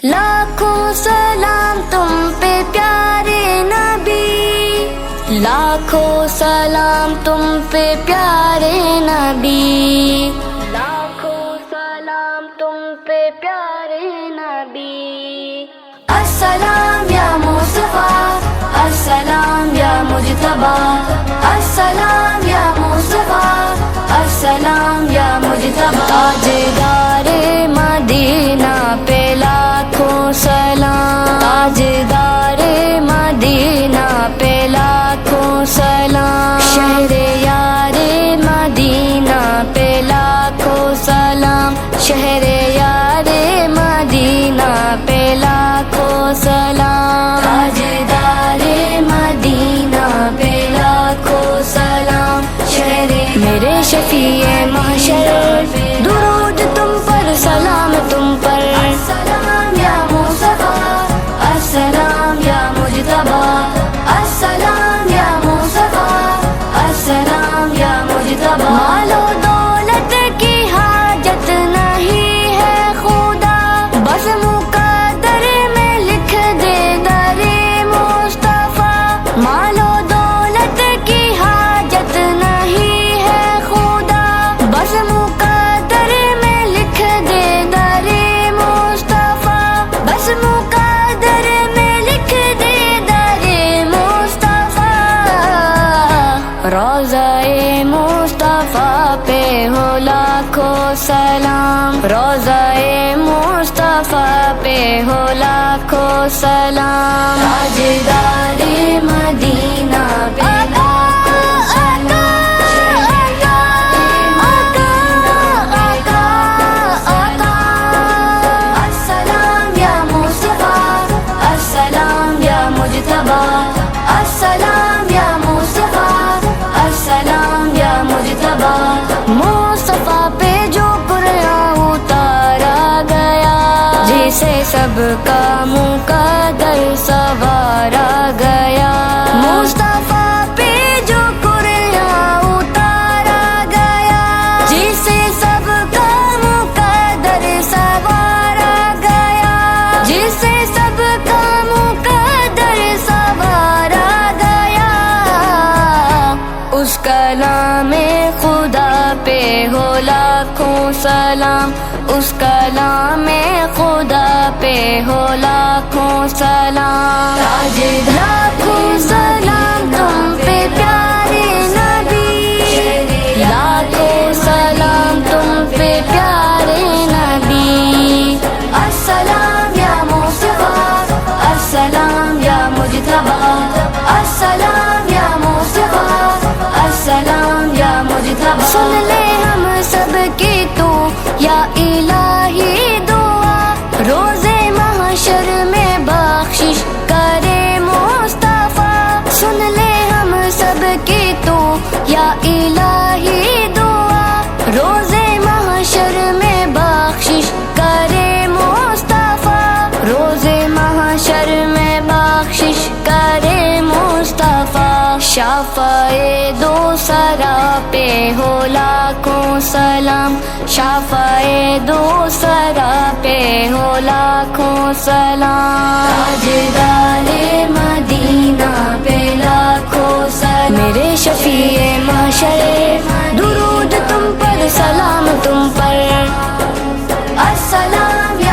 لاکھوں سلام تم پہ پیارے نبی، لاکھوں سلام تم پہ پیارے نبی، لاکھوں سلام تم پہ پیارے نبی۔ السلام یا مصطفیٰ، السلام یا مجتبی، السلام یا مصطفیٰ، السلام یا مجتبی۔ تاجدار مدینہ پہ لاکھوں سلام، تاجدار مدینہ پہ لاکھوں سلام، شہر یار مدینہ پہ لاکھوں سلام، شہر یار مدینہ پہ لاکھوں سلام، تاجدار مدینہ پہ لاکھوں سلام، شہر میرے شفیع محشر، درود تم پر، سلام تم پر، السلام یا مصطفیٰ، السلام یا مجتبی، السلام یا مصطفیٰ، السلام یا مجتبی۔ مال و دولت کی حاجت نہیں ہے خدا، بس مقدر میں لکھ دے در مصطفیٰ، مال و دولت کی حاجت نہیں ہے خدا، بس مقدر میں لکھ دے در مصطفیٰ، بس مقدر میں لکھ دے در مصطفیٰ۔ روضہ مصطفیٰ پہ ہو لاکھوں سلام، روضہ مصطفیٰ پہ ہو لاکھوں سلام، تاجدار مدینہ پہ لاکھوں سلام، السلام یا مصطفیٰ، السلام یا مجتبی، السلام یا مصطفیٰ، السلام یا مجتبی۔ مصطفیٰ پہ جو قرآن اتارا گیا، جسے سب کا مقدر سنوارا گیا، مصطفیٰ پہ جو قرآن اتارا گیا، جسے سب کا مقدر سنوارا گیا، جسے سب کا مقدر سنوارا گیا، اس کلام خدا پہ ہو لاکھوں سلام، اس کلام خدا پہ ہو لاکھوں سلام، لاکھوں سلام تم پہ پیارے نبی، لاکھوں سلام تم پہ پیارے نبی۔ السلام یا مصطفیٰ، السلام یا مجتبی، السلام یا مصطفیٰ، السلام یا مجتبی۔ سن لے ہم سب کی تو یا الہی دعا، روز محشر میں بخشش کرے مصطفیٰ، سن لے ہم سب کی تو یا الہی دعا، روز محشر میں بخشش کرے مصطفیٰ، روز محشر میں بخشش کرے مصطفیٰ۔ شفاع دو سرا پہ ہو لاکھوں سلام، شفاع دو سرا پہ ہو لاکھوں سلام، تاجدار مدینہ پہ لاکھوں سلام، میرے شفیع محشر، درود تم پر، سلام تم پر، السلام یا